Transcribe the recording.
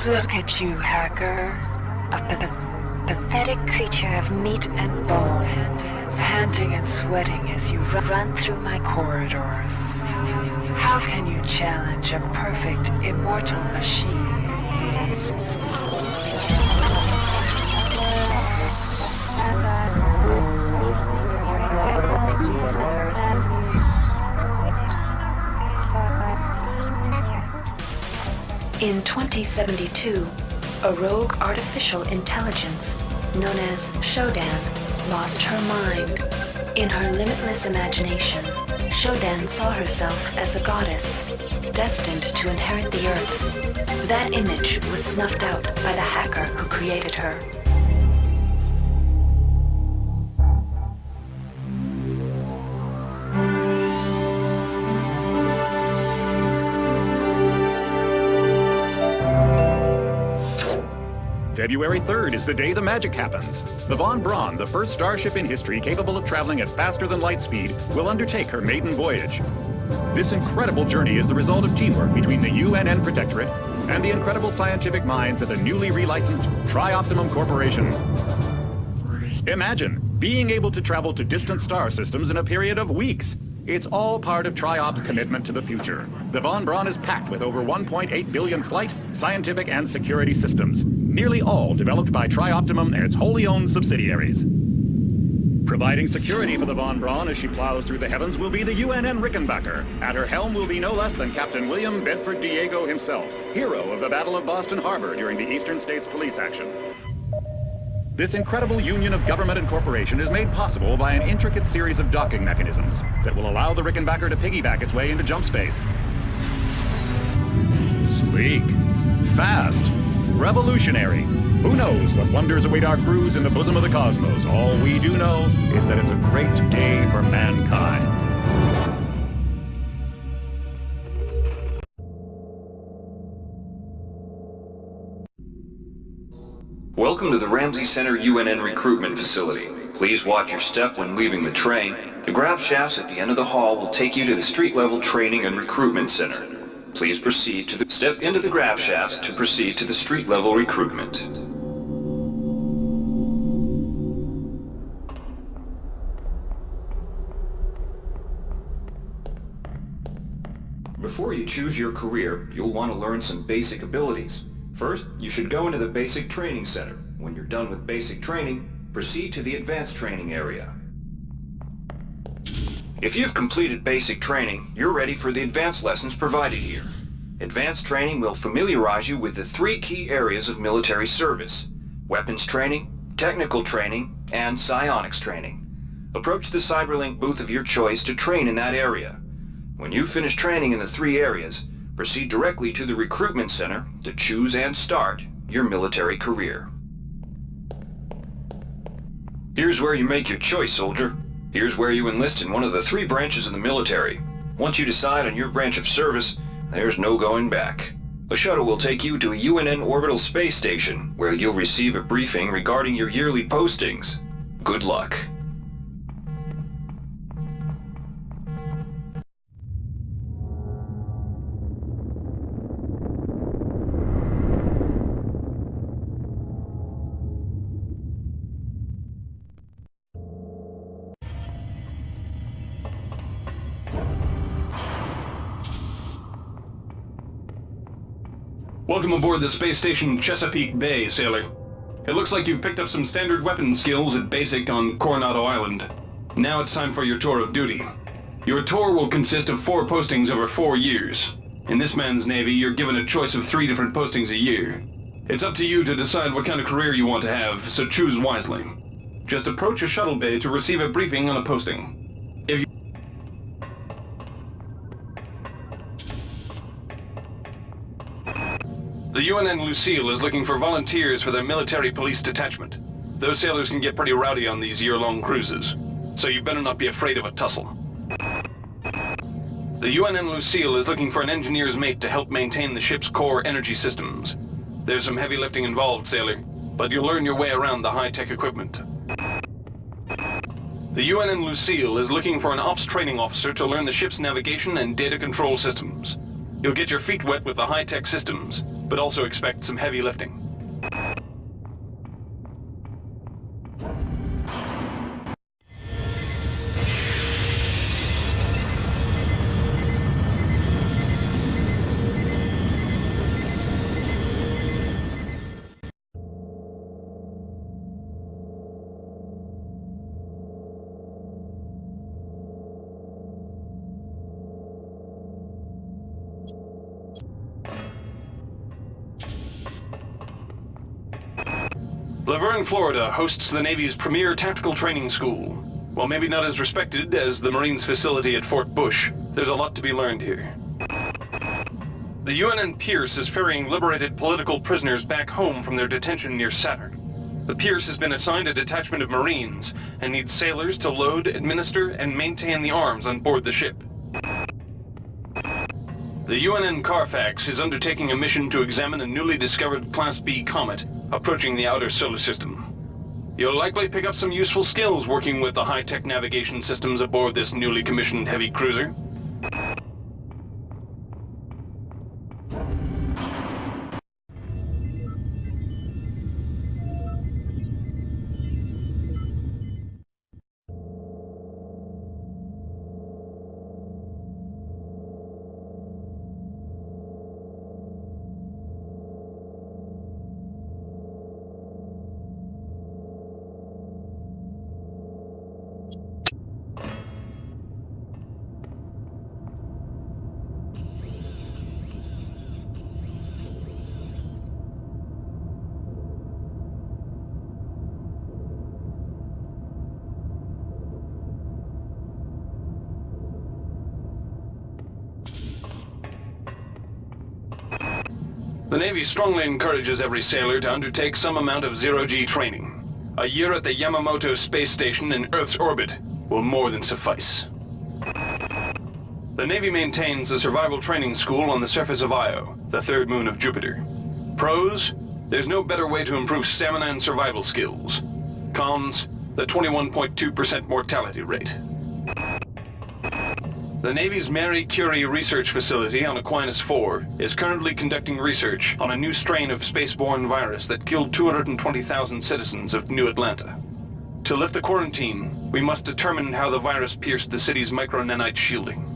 Look at you, hacker. Pathetic creature of meat and bone, panting and sweating as you run through my corridors. How can you challenge a perfect, immortal machine? In 2072, a rogue artificial intelligence known as Shodan lost her mind. In her limitless imagination, Shodan saw herself as a goddess, destined to inherit the earth. That image was snuffed out by the hacker who created her. February 3rd is the day the magic happens. The Von Braun, the first starship in history capable of traveling at faster than light speed, will undertake her maiden voyage. This incredible journey is the result of teamwork between the UNN Protectorate and the incredible scientific minds at the newly relicensed Tri-Optimum Corporation. Imagine being able to travel to distant star systems in a period of weeks. It's all part of Tri-Op's commitment to the future. The Von Braun is packed with over 1.8 billion flight, scientific, and security systems, nearly all developed by Tri-Optimum and its wholly owned subsidiaries. Providing security for the Von Braun as she plows through the heavens will be the UNN Rickenbacker. At her helm will be no less than Captain William Bedford Diego himself, hero of the Battle of Boston Harbor during the Eastern States Police action. This incredible union of government and corporation is made possible by an intricate series of docking mechanisms that will allow the Rickenbacker to piggyback its way into jump space. Sleek, fast, revolutionary. Who knows what wonders await our crews in the bosom of the cosmos? All we do know is that it's a great day for mankind. Welcome to the Ramsey Center UNN recruitment facility. Please watch your step when leaving the train. The grav shafts at the end of the hall will take you to the street-level training and recruitment center. Please proceed to step into the grav shafts to proceed to the street-level recruitment. Before you choose your career, you'll want to learn some basic abilities. First, you should go into the basic training center. When you're done with basic training, proceed to the advanced training area. If you've completed basic training, you're ready for the advanced lessons provided here. Advanced training will familiarize you with the three key areas of military service: weapons training, technical training, and psionics training. Approach the Cyberlink booth of your choice to train in that area. When you finish training in the three areas, proceed directly to the recruitment center to choose and start your military career. Here's where you make your choice, soldier. Here's where you enlist in one of the three branches of the military. Once you decide on your branch of service, there's no going back. A shuttle will take you to a UNN orbital space station, where you'll receive a briefing regarding your yearly postings. Good luck. Welcome aboard the space station Chesapeake Bay, sailor. It looks like you've picked up some standard weapon skills at basic on Coronado Island. Now it's time for your tour of duty. Your tour will consist of 4 postings over 4 years. In this man's Navy, you're given a choice of 3 different postings a year. It's up to you to decide what kind of career you want to have, so choose wisely. Just approach a shuttle bay to receive a briefing on a posting. The UNN Lucille is looking for volunteers for their military police detachment. Those sailors can get pretty rowdy on these year-long cruises, so you better not be afraid of a tussle. The UNN Lucille is looking for an engineer's mate to help maintain the ship's core energy systems. There's some heavy lifting involved, sailor, but you'll learn your way around the high-tech equipment. The UNN Lucille is looking for an ops training officer to learn the ship's navigation and data control systems. You'll get your feet wet with the high-tech systems, but also expect some heavy lifting. Laverne, Florida hosts the Navy's premier tactical training school. While maybe not as respected as the Marines facility at Fort Bush, there's a lot to be learned here. The UNN Pierce is ferrying liberated political prisoners back home from their detention near Saturn. The Pierce has been assigned a detachment of Marines and needs sailors to load, administer, and maintain the arms on board the ship. The UNN Carfax is undertaking a mission to examine a newly discovered Class B comet approaching the outer solar system. You'll likely pick up some useful skills working with the high-tech navigation systems aboard this newly commissioned heavy cruiser. The Navy strongly encourages every sailor to undertake some amount of zero-G training. A year at the Yamamoto space station in Earth's orbit will more than suffice. The Navy maintains a survival training school on the surface of Io, the third moon of Jupiter. Pros, there's no better way to improve stamina and survival skills. Cons, the 21.2% mortality rate. The Navy's Marie Curie research facility on Aquinas 4 is currently conducting research on a new strain of spaceborne virus that killed 220,000 citizens of New Atlanta. To lift the quarantine, we must determine how the virus pierced the city's micronanite shielding.